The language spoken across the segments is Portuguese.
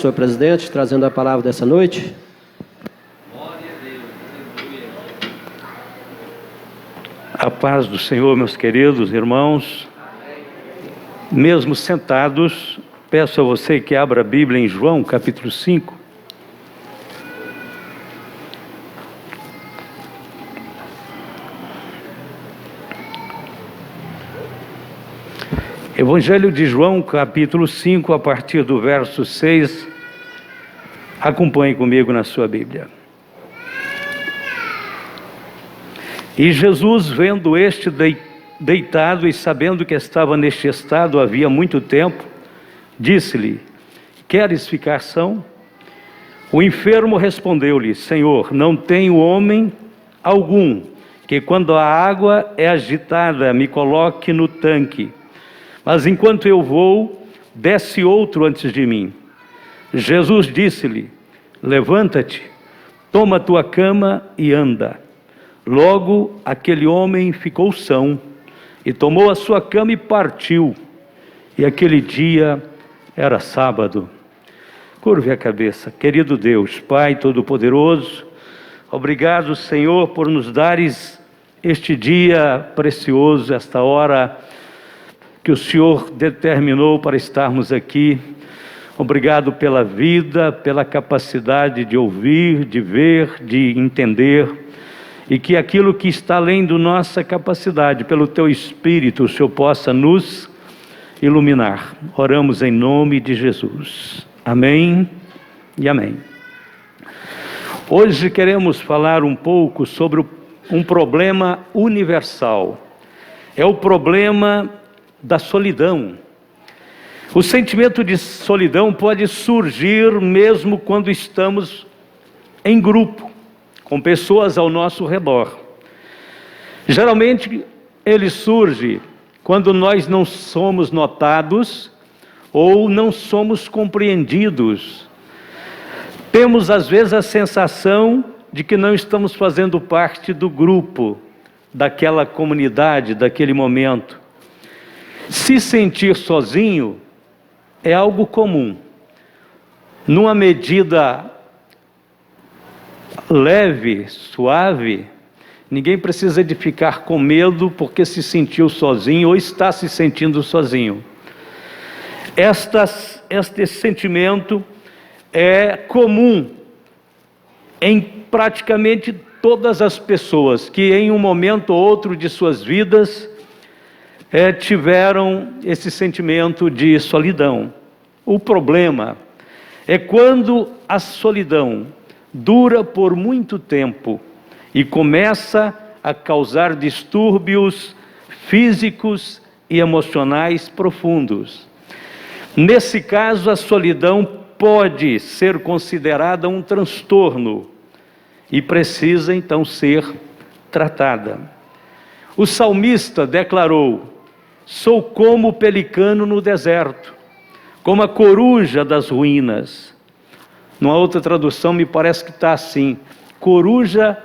senhor presidente, trazendo a palavra dessa noite. A paz do Senhor, meus queridos irmãos. Mesmo sentados, peço a você que abra a Bíblia em João, capítulo 5. Evangelho de João, capítulo 5, a partir do verso 6. Acompanhe comigo na sua Bíblia. E Jesus, vendo este deitado e sabendo que estava neste estado havia muito tempo, disse-lhe: queres ficar são? O enfermo respondeu-lhe: Senhor, não tenho homem algum que, quando a água é agitada, me coloque no tanque. Mas enquanto eu vou, desce outro antes de mim. Jesus disse-lhe: levanta-te, toma tua cama e anda. Logo aquele homem ficou são, e tomou a sua cama e partiu. E aquele dia era sábado. Curve a cabeça. Querido Deus, Pai Todo-Poderoso, obrigado, Senhor, por nos dares este dia precioso, esta hora que o Senhor determinou para estarmos aqui. Obrigado pela vida, pela capacidade de ouvir, de ver, de entender, e que aquilo que está além da nossa capacidade, pelo Teu Espírito, o Senhor possa nos iluminar. Oramos em nome de Jesus. Amém e amém. Hoje queremos falar um pouco sobre um problema universal. É o problema da solidão. O sentimento de solidão pode surgir mesmo quando estamos em grupo, com pessoas ao nosso redor. Geralmente ele surge quando nós não somos notados ou não somos compreendidos. Temos às vezes a sensação de que não estamos fazendo parte do grupo, daquela comunidade, daquele momento. Se sentir sozinho é algo comum. Numa medida leve, suave, ninguém precisa de ficar com medo porque se sentiu sozinho ou está se sentindo sozinho. Este sentimento é comum em praticamente todas as pessoas que em um momento ou outro de suas vidas tiveram esse sentimento de solidão. O problema é quando a solidão dura por muito tempo e começa a causar distúrbios físicos e emocionais profundos. Nesse caso, a solidão pode ser considerada um transtorno e precisa então ser tratada. O salmista declarou: sou como o pelicano no deserto, como a coruja das ruínas. Numa outra tradução me parece que está assim: coruja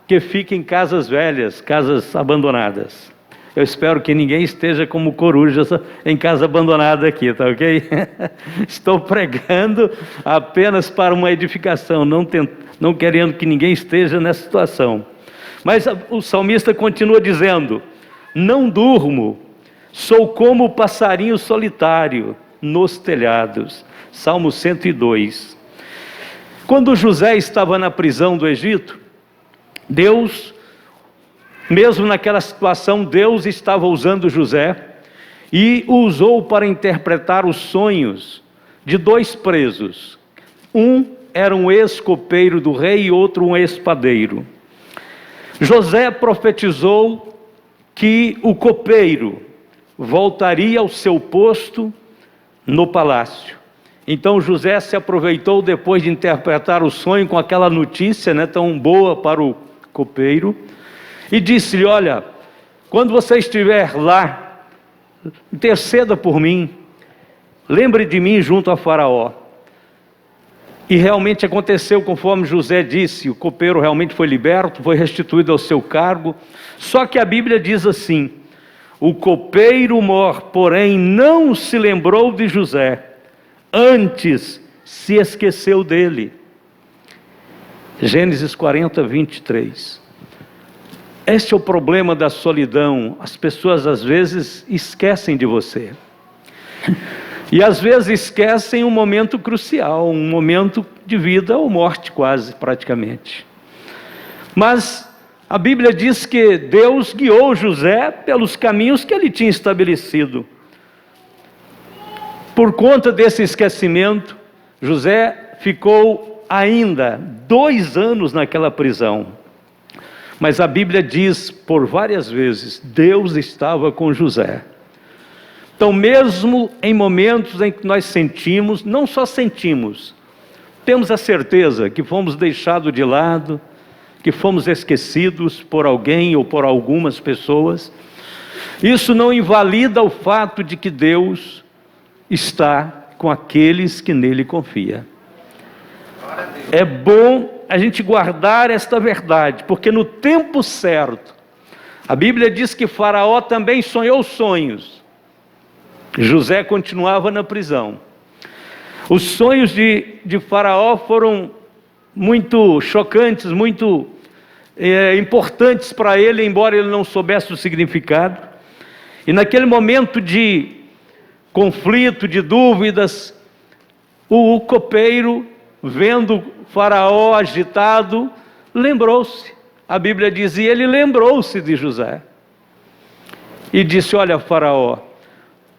que fica em casas velhas, casas abandonadas. Eu espero que ninguém esteja como coruja em casa abandonada aqui, tá ok? Estou pregando apenas para uma edificação, não querendo que ninguém esteja nessa situação. Mas o salmista continua dizendo: não durmo, sou como o passarinho solitário nos telhados. Salmo 102. Quando José estava na prisão do Egito, Deus, mesmo naquela situação, Deus estava usando José e o usou para interpretar os sonhos de dois presos. Um era um ex-copeiro do rei e outro um ex-padeiro. José profetizou que o copeiro voltaria ao seu posto no palácio. Então José se aproveitou, depois de interpretar o sonho com aquela notícia tão boa para o copeiro, e disse-lhe: olha, quando você estiver lá, interceda por mim, lembre de mim junto a Faraó. E realmente aconteceu conforme José disse. O copeiro realmente foi liberto, foi restituído ao seu cargo. Só que a Bíblia diz assim: o copeiro mor, porém, não se lembrou de José, antes se esqueceu dele. Gênesis 40, 23. Este é o problema da solidão. As pessoas às vezes esquecem de você. E às vezes esquecem um momento crucial, um momento de vida ou morte quase, praticamente. Mas a Bíblia diz que Deus guiou José pelos caminhos que ele tinha estabelecido. Por conta desse esquecimento, José ficou ainda 2 anos naquela prisão. Mas a Bíblia diz por várias vezes, Deus estava com José. Então, mesmo em momentos em que nós sentimos, não só sentimos, temos a certeza que fomos deixados de lado, que fomos esquecidos por alguém ou por algumas pessoas, isso não invalida o fato de que Deus está com aqueles que nele confiam. É bom a gente guardar esta verdade, porque no tempo certo, a Bíblia diz que Faraó também sonhou sonhos. José continuava na prisão. Os sonhos de Faraó foram muito chocantes, muito importantes para ele, embora ele não soubesse o significado. E naquele momento de conflito, de dúvidas, o copeiro, vendo Faraó agitado, lembrou-se. A Bíblia diz, e ele lembrou-se de José. E disse, olha Faraó,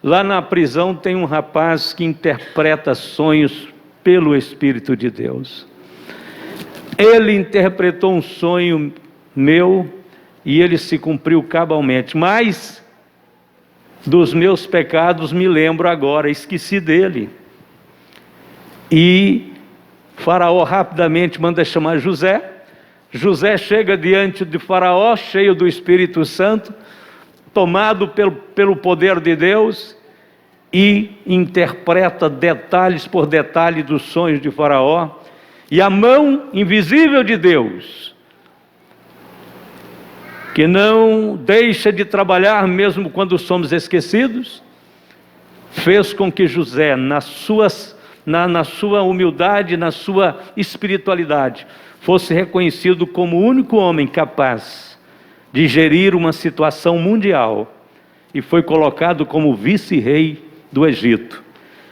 lá na prisão tem um rapaz que interpreta sonhos pelo Espírito de Deus. Ele interpretou um sonho meu e ele se cumpriu cabalmente. Mas dos meus pecados me lembro agora, esqueci dele. E Faraó rapidamente manda chamar José. José chega diante de Faraó, cheio do Espírito Santo, tomado pelo poder de Deus, e interpreta detalhes por detalhe dos sonhos de Faraó. E a mão invisível de Deus, que não deixa de trabalhar mesmo quando somos esquecidos, fez com que José, na sua humildade, na sua espiritualidade, fosse reconhecido como o único homem capaz de gerir uma situação mundial, e foi colocado como vice-rei do Egito.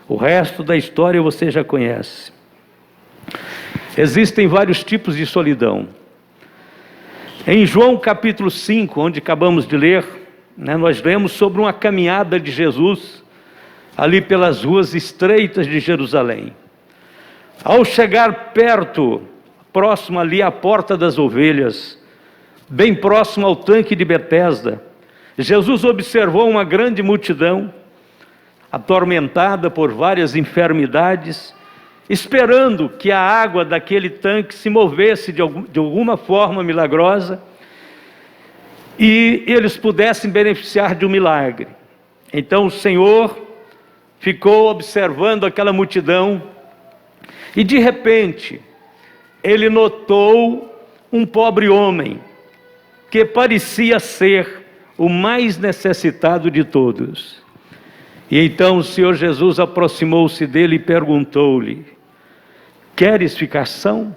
O resto da história você já conhece. Existem vários tipos de solidão. Em João capítulo 5, onde acabamos de ler, nós lemos sobre uma caminhada de Jesus, ali pelas ruas estreitas de Jerusalém. Ao chegar perto, próximo ali à porta das ovelhas, bem próximo ao tanque de Betesda, Jesus observou uma grande multidão, atormentada por várias enfermidades, esperando que a água daquele tanque se movesse de alguma forma milagrosa e eles pudessem beneficiar de um milagre. Então o Senhor ficou observando aquela multidão e de repente ele notou um pobre homem que parecia ser o mais necessitado de todos. E então o Senhor Jesus aproximou-se dele e perguntou-lhe: queres ficar são?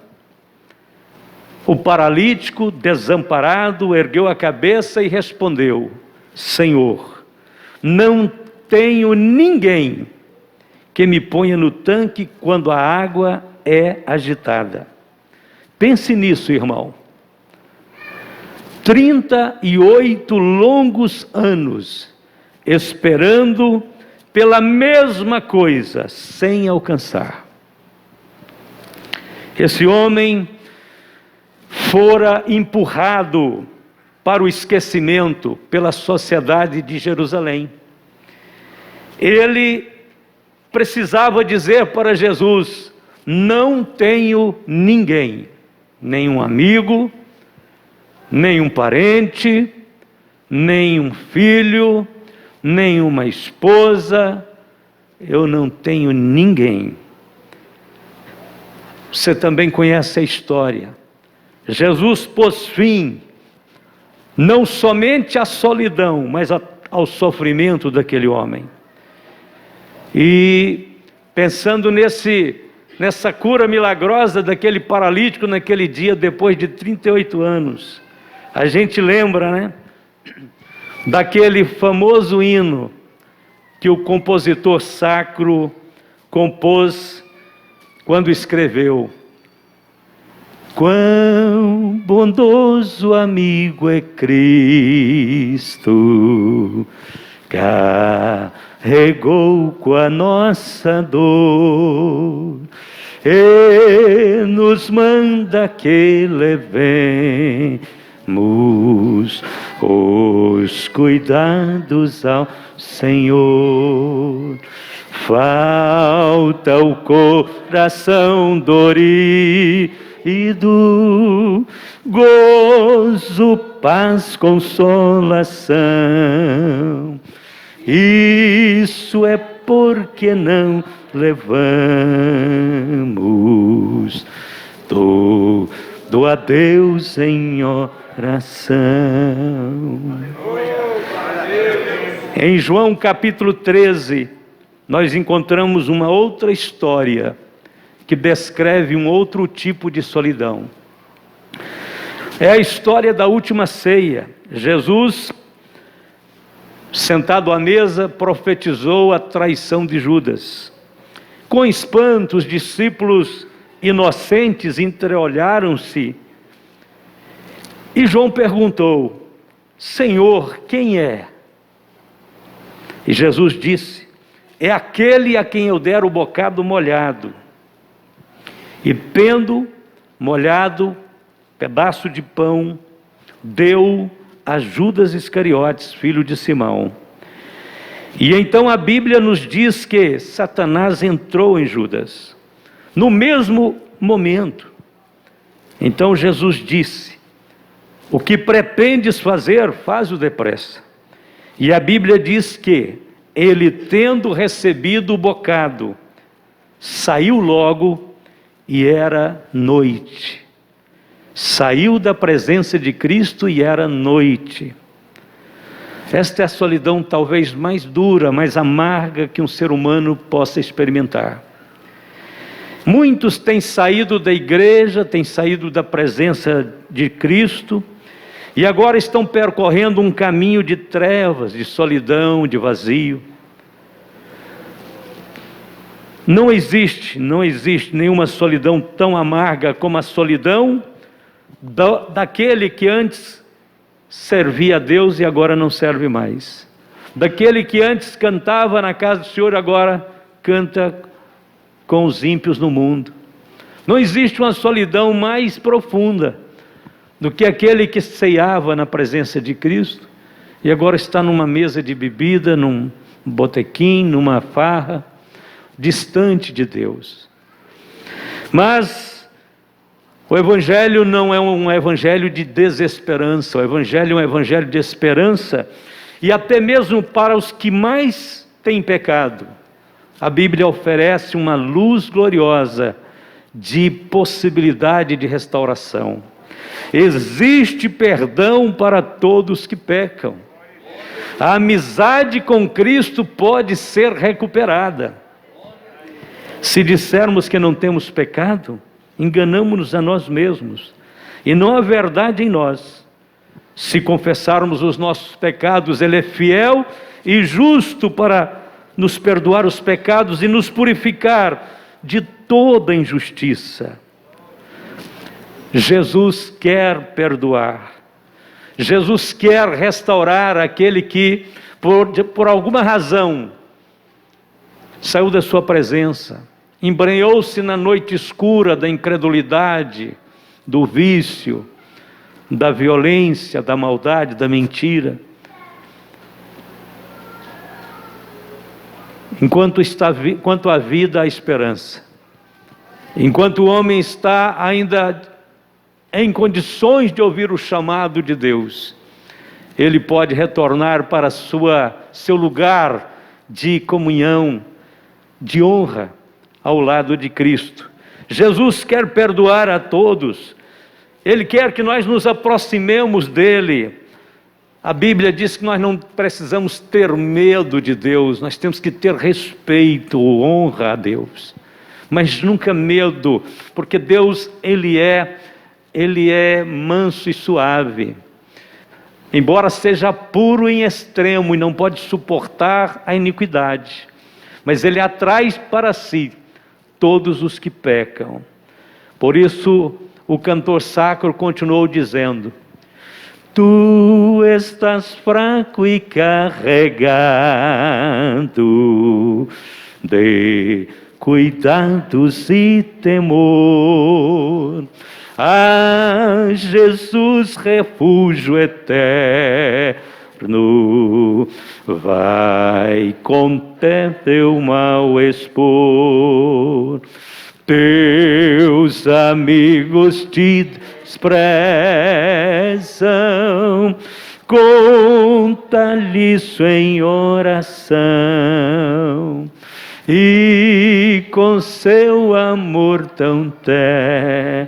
O paralítico, desamparado, ergueu a cabeça e respondeu: Senhor, não tenho ninguém que me ponha no tanque quando a água é agitada. Pense nisso, irmão. 38 longos anos esperando pela mesma coisa, sem alcançar. Esse homem fora empurrado para o esquecimento pela sociedade de Jerusalém. Ele precisava dizer para Jesus: não tenho ninguém, nenhum amigo, nenhum parente, nenhum filho, nenhuma esposa, eu não tenho ninguém. Você também conhece a história. Jesus pôs fim não somente à solidão, mas ao sofrimento daquele homem. E pensando nesse nessa cura milagrosa daquele paralítico naquele dia, depois de 38 anos. A gente lembra, né? Daquele famoso hino que o compositor sacro compôs quando escreveu: quão bondoso amigo é Cristo, carregou com a nossa dor, e nos manda que levemos os cuidados ao Senhor. Falta o coração dorido, gozo, paz, consolação. Isso é porque não levamos tudo a Deus em oração. Em João capítulo 13, nós encontramos uma outra história que descreve um outro tipo de solidão. É a história da última ceia. Jesus, sentado à mesa, profetizou a traição de Judas. Com espanto, os discípulos inocentes entreolharam-se e João perguntou: Senhor, quem é? E Jesus disse: é aquele a quem eu der o bocado molhado. E tendo molhado pedaço de pão, deu a Judas Iscariotes, filho de Simão. E então a Bíblia nos diz que Satanás entrou em Judas, no mesmo momento. Então Jesus disse: o que pretendes fazer, faz-o depressa. E a Bíblia diz que ele, tendo recebido o bocado, saiu logo, e era noite. Saiu da presença de Cristo e era noite. Esta é a solidão talvez mais dura, mais amarga que um ser humano possa experimentar. Muitos têm saído da igreja, têm saído da presença de Cristo, e agora estão percorrendo um caminho de trevas, de solidão, de vazio. Não existe nenhuma solidão tão amarga como a solidão daquele que antes servia a Deus e agora não serve mais. Daquele que antes cantava na casa do Senhor, agora canta com os ímpios no mundo. Não existe uma solidão mais profunda do que aquele que ceava na presença de Cristo e agora está numa mesa de bebida, num botequim, numa farra, distante de Deus. Mas o Evangelho não é um Evangelho de desesperança, o Evangelho é um Evangelho de esperança, e até mesmo para os que mais têm pecado, a Bíblia oferece uma luz gloriosa de possibilidade de restauração. Existe perdão para todos que pecam. A amizade com Cristo pode ser recuperada. Se dissermos que não temos pecado, enganamos-nos a nós mesmos, e não há verdade em nós. Se confessarmos os nossos pecados, Ele é fiel e justo para nos perdoar os pecados e nos purificar de toda injustiça. Jesus quer perdoar. Jesus quer restaurar aquele que, por alguma razão, saiu da sua presença, embrenhou-se na noite escura da incredulidade, do vício, da violência, da maldade, da mentira. Enquanto há vida, há esperança. Enquanto o homem está ainda em condições de ouvir o chamado de Deus, ele pode retornar para seu lugar de comunhão, de honra, ao lado de Cristo. Jesus quer perdoar a todos. Ele quer que nós nos aproximemos dele. A Bíblia diz que nós não precisamos ter medo de Deus, nós temos que ter respeito, honra a Deus. mas nunca medo, porque Deus, Ele é manso e suave. Embora seja puro em extremo e não pode suportar a iniquidade, mas Ele atrai para si todos os que pecam. Por isso o cantor sacro continuou dizendo: Tu estás fraco e carregado de cuidados e temor. Ah, Jesus, refúgio eterno, vai com teu mal expor. Teus amigos te desprezam, conta-lhe isso em oração, e com seu amor tão terno,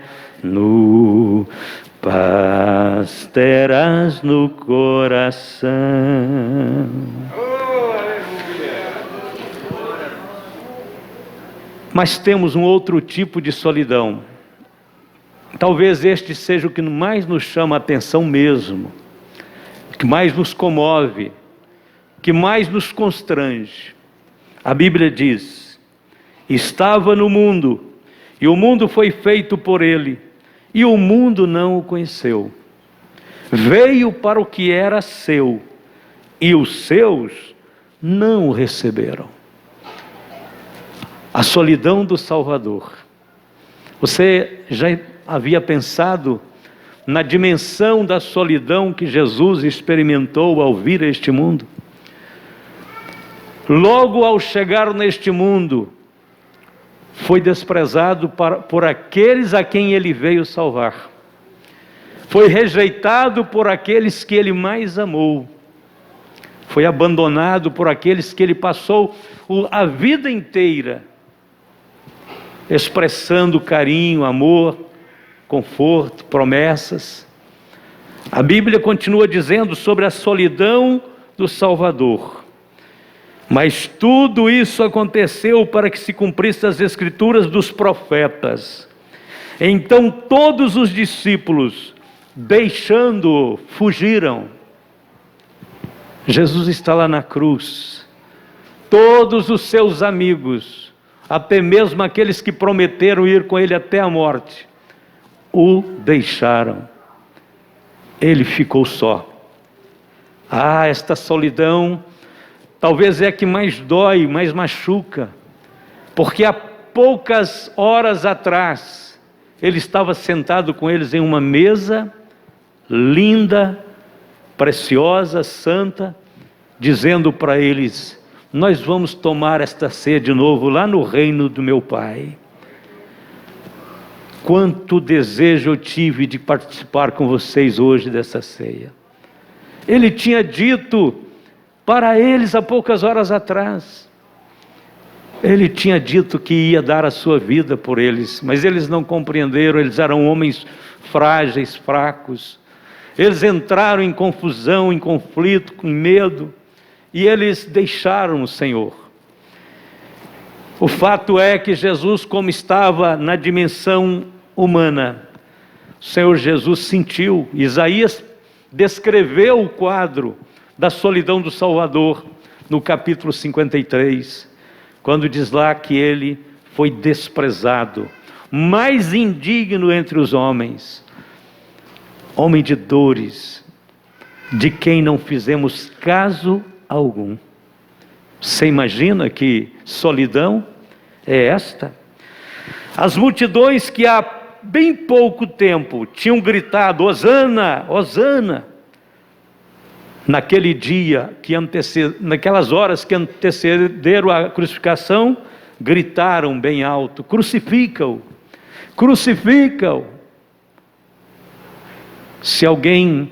paz terás no coração. Mas temos um outro tipo de solidão. Talvez este seja o que mais nos chama a atenção mesmo, que mais nos comove, que mais nos constrange. A Bíblia diz: estava no mundo, e o mundo foi feito por ele, e o mundo não o conheceu. Veio para o que era seu, e os seus não o receberam. A solidão do Salvador. Você já havia pensado na dimensão da solidão que Jesus experimentou ao vir a este mundo? Logo ao chegar neste mundo, foi desprezado por aqueles a quem ele veio salvar. Foi rejeitado por aqueles que ele mais amou. Foi abandonado por aqueles que ele passou a vida inteira expressando carinho, amor, conforto, promessas. A Bíblia continua dizendo sobre a solidão do Salvador. Mas tudo isso aconteceu para que se cumprissem as escrituras dos profetas. Então todos os discípulos, deixando-o, fugiram. Jesus está lá na cruz. Todos os seus amigos, até mesmo aqueles que prometeram ir com ele até a morte, o deixaram. Ele ficou só. Ah, esta solidão talvez é a que mais dói, mais machuca, porque há poucas horas atrás ele estava sentado com eles em uma mesa linda, preciosa, santa, dizendo para eles: nós vamos tomar esta ceia de novo lá no reino do meu Pai. Quanto desejo eu tive de participar com vocês hoje dessa ceia. Ele tinha dito para eles há poucas horas atrás. Ele tinha dito que ia dar a sua vida por eles, mas eles não compreenderam. Eles eram homens frágeis, fracos. Eles entraram em confusão, em conflito, com medo, e eles deixaram o Senhor. O fato é que Jesus, como estava na dimensão humana, o Senhor Jesus sentiu. Isaías descreveu o quadro da solidão do Salvador no capítulo 53, quando diz lá que ele foi desprezado, mais indigno entre os homens, homem de dores, de quem não fizemos caso algum. Você imagina que solidão é esta? As multidões que há bem pouco tempo tinham gritado: Hosana, Hosana, naquele dia naquelas horas que antecederam a crucificação, gritaram bem alto: crucifica-o, crucifica-o. Se alguém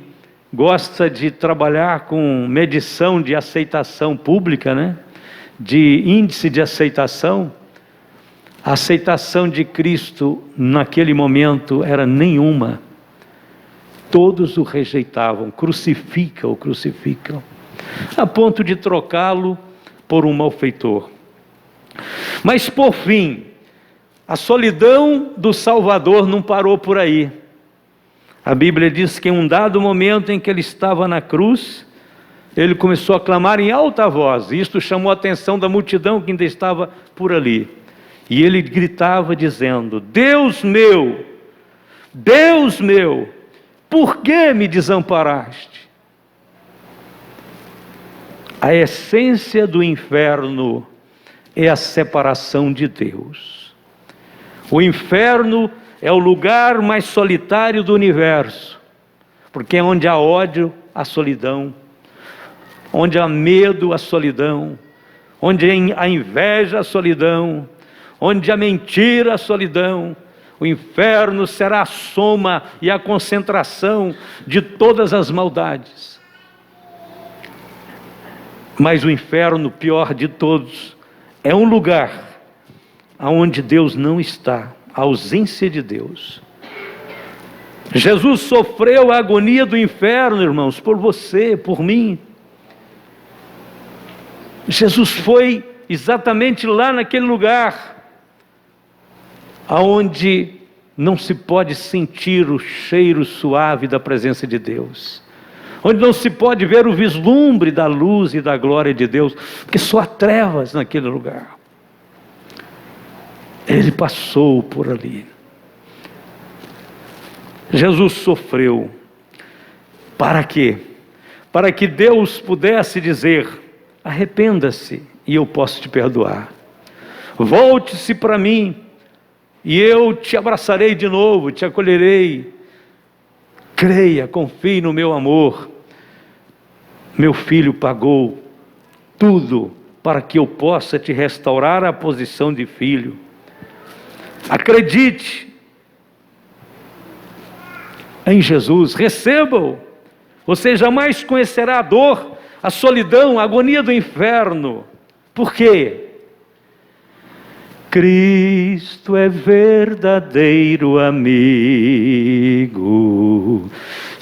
gosta de trabalhar com medição de aceitação pública, né? De índice de aceitação, a aceitação de Cristo naquele momento era nenhuma. Todos o rejeitavam: crucifica-o, crucifica-o, a ponto de trocá-lo por um malfeitor. Mas por fim, A solidão do Salvador não parou por aí. A Bíblia diz que em um dado momento em que ele estava na cruz, ele começou a clamar em alta voz. Isto chamou a atenção da multidão que ainda estava por ali. E ele gritava dizendo: Deus meu, por que me desamparaste? A essência do inferno é a separação de Deus. O inferno é o lugar mais solitário do universo, porque é onde há ódio, a solidão, onde há medo, a solidão, onde há inveja, a solidão, onde há mentira, a solidão. O inferno será a soma e a concentração de todas as maldades. Mas o inferno, pior de todos, é um lugar onde Deus não está, a ausência de Deus. Jesus sofreu a agonia do inferno, irmãos, por você, por mim. Jesus foi exatamente lá naquele lugar aonde não se pode sentir o cheiro suave da presença de Deus, onde não se pode ver o vislumbre da luz e da glória de Deus, porque só há trevas naquele lugar. Ele passou por ali. Jesus sofreu. Para quê? Para que Deus pudesse dizer: arrependa-se e eu posso te perdoar. Volte-se para mim e eu te abraçarei de novo, te acolherei. Creia, confie no meu amor. Meu filho pagou tudo para que eu possa te restaurar a posição de filho. Acredite em Jesus, receba-o. Você jamais conhecerá a dor, a solidão, a agonia do inferno. Por quê? Cristo é verdadeiro amigo,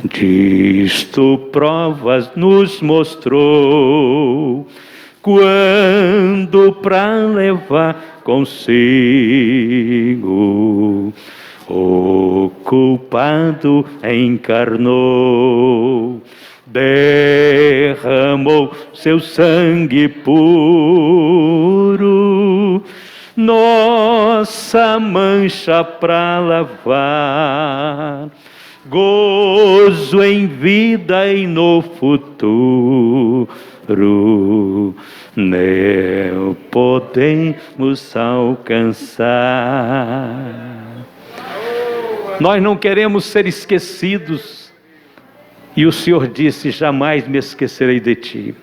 disto provas nos mostrou, quando para levar consigo o culpado encarnou, derramou seu sangue puro, nossa mancha para lavar, gozo em vida e no futuro, nele podemos alcançar. Nós não queremos ser esquecidos, e o Senhor disse: jamais me esquecerei de ti.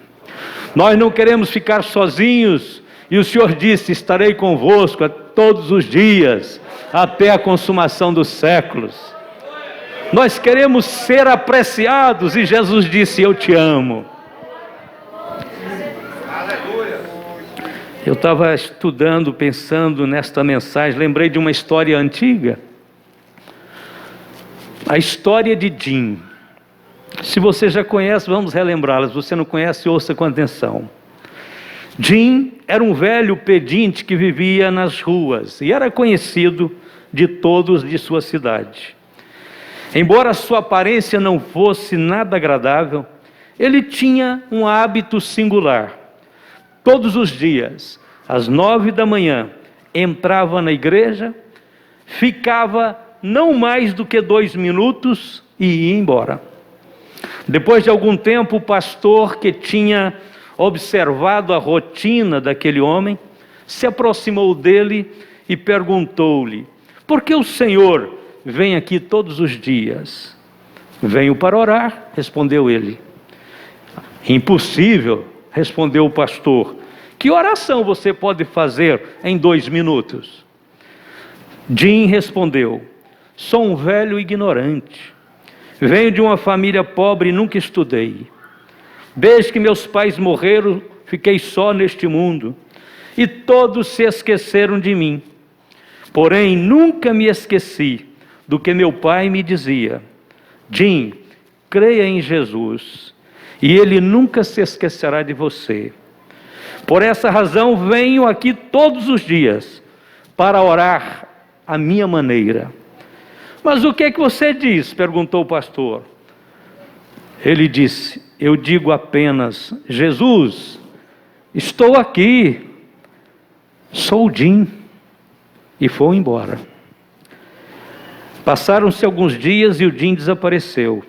Nós não queremos ficar sozinhos, e o Senhor disse: estarei convosco a todos os dias, até a consumação dos séculos. Nós queremos ser apreciados, e Jesus disse: eu te amo. Eu estava estudando, pensando nesta mensagem, lembrei de uma história antiga. A história de Jim. Se você já conhece, vamos relembrá-la. Se você não conhece, ouça com atenção. Jim era um velho pedinte que vivia nas ruas e era conhecido de todos de sua cidade. Embora sua aparência não fosse nada agradável, ele tinha um hábito singular. Todos os dias, às 9 da manhã, entrava na igreja, ficava não mais do que 2 minutos e ia embora. Depois de algum tempo, o pastor, que tinha observado a rotina daquele homem, se aproximou dele e perguntou-lhe: por que o senhor vem aqui todos os dias? Venho para orar, respondeu ele. Impossível, respondeu o pastor. Que oração você pode fazer em 2 minutos? Jim respondeu: sou um velho ignorante. Venho de uma família pobre e nunca estudei. Desde que meus pais morreram, fiquei só neste mundo. E todos se esqueceram de mim. Porém, nunca me esqueci do que meu pai me dizia: Jim, creia em Jesus, e Ele nunca se esquecerá de você. Por essa razão, venho aqui todos os dias para orar à minha maneira. Mas o que é que você diz? Perguntou o pastor. Ele disse: eu digo apenas: Jesus, estou aqui, sou o Jim. E foi embora. Passaram-se alguns dias e o Jim desapareceu.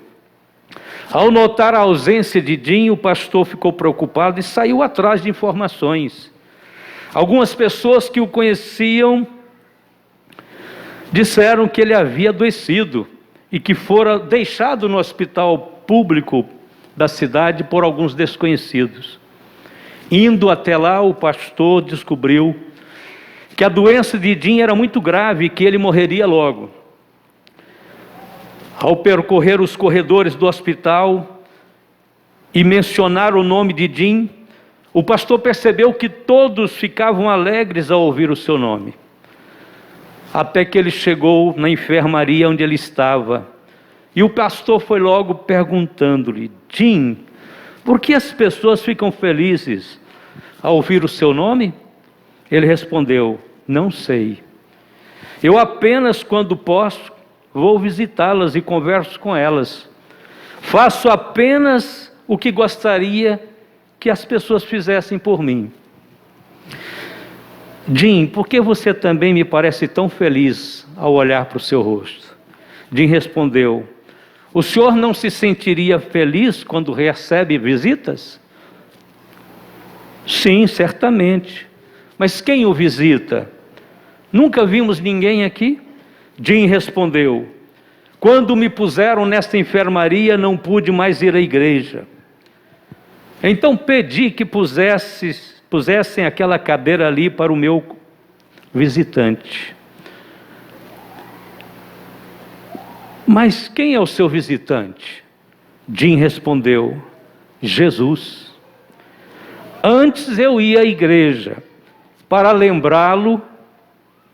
Ao notar a ausência de Jim, o pastor ficou preocupado e saiu atrás de informações. Algumas pessoas que o conheciam disseram que ele havia adoecido e que fora deixado no hospital público da cidade por alguns desconhecidos. Indo até lá, o pastor descobriu que a doença de Jim era muito grave e que ele morreria logo. Ao percorrer os corredores do hospital e mencionar o nome de Jim, o pastor percebeu que todos ficavam alegres ao ouvir o seu nome. Até que ele chegou na enfermaria onde ele estava. E o pastor foi logo perguntando-lhe: Jim, por que as pessoas ficam felizes ao ouvir o seu nome? Ele respondeu: não sei. Eu apenas, quando posso, vou visitá-las e converso com elas. Faço apenas o que gostaria que as pessoas fizessem por mim. Jim, por que você também me parece tão feliz ao olhar para o seu rosto? Jim respondeu: o senhor não se sentiria feliz quando recebe visitas? Sim, certamente. Mas quem o visita? Nunca vimos ninguém aqui? Jim respondeu: quando me puseram nesta enfermaria, não pude mais ir à igreja. Então pedi que pusessem aquela cadeira ali para o meu visitante. Mas quem é o seu visitante? Jim respondeu: Jesus. Antes eu ia à igreja para lembrá-lo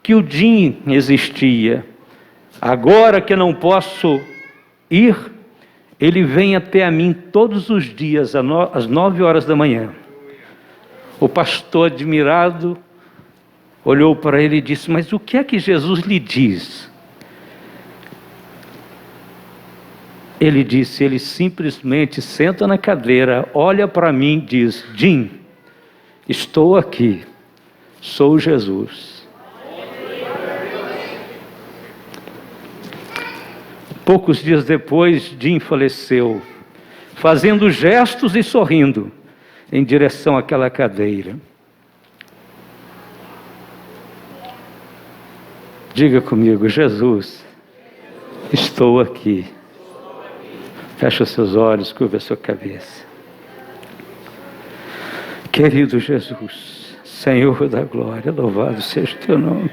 que o Jim existia. Agora que não posso ir, ele vem até a mim todos os dias às 9 horas da manhã. O pastor, admirado, olhou para ele e disse: mas o que é que Jesus lhe diz? Ele disse: ele simplesmente senta na cadeira, olha para mim e diz: Jim, estou aqui, sou Jesus. Poucos dias depois, Jim faleceu, fazendo gestos e sorrindo em direção àquela cadeira. Diga comigo: Jesus, estou aqui. Feche os seus olhos, curva a sua cabeça. Querido Jesus, Senhor da glória, louvado seja o teu nome.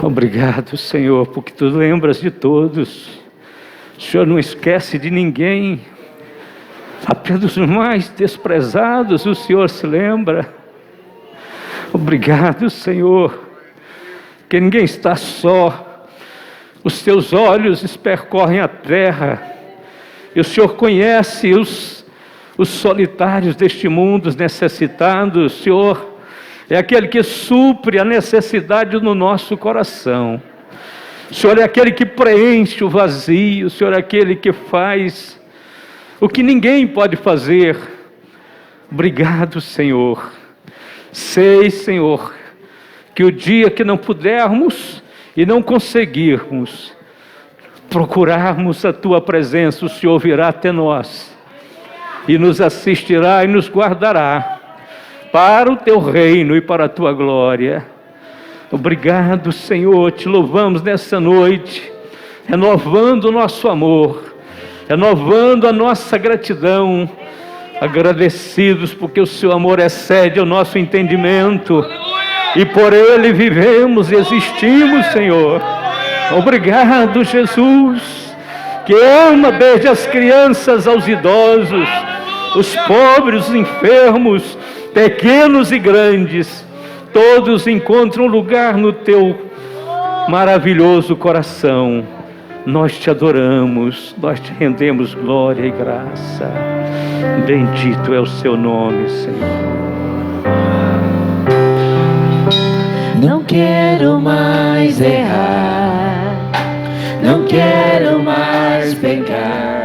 Obrigado, Senhor, porque tu lembras de todos. O Senhor não esquece de ninguém. Até dos mais desprezados o Senhor se lembra. Obrigado, Senhor, que ninguém está só. Os teus olhos percorrem a terra. E o Senhor conhece os solitários deste mundo, os necessitados. O Senhor é aquele que supre a necessidade no nosso coração. O Senhor é aquele que preenche o vazio. O Senhor é aquele que faz o que ninguém pode fazer. Obrigado, Senhor. Sei, Senhor, que o dia que não pudermos e não conseguirmos procurarmos a Tua presença, o Senhor virá até nós e nos assistirá e nos guardará para o Teu reino e para a Tua glória. Obrigado, Senhor, te louvamos nessa noite, renovando o nosso amor, renovando a nossa gratidão, agradecidos porque o Seu amor excede o nosso entendimento e por Ele vivemos e existimos, Senhor. Obrigado, Jesus, que ama desde as crianças aos idosos, os pobres, os enfermos, pequenos e grandes, todos encontram lugar no Teu maravilhoso coração. Nós Te adoramos, nós Te rendemos glória e graça. Bendito é o Seu nome, Senhor. Não quero mais mais errar, não quero mais pecar.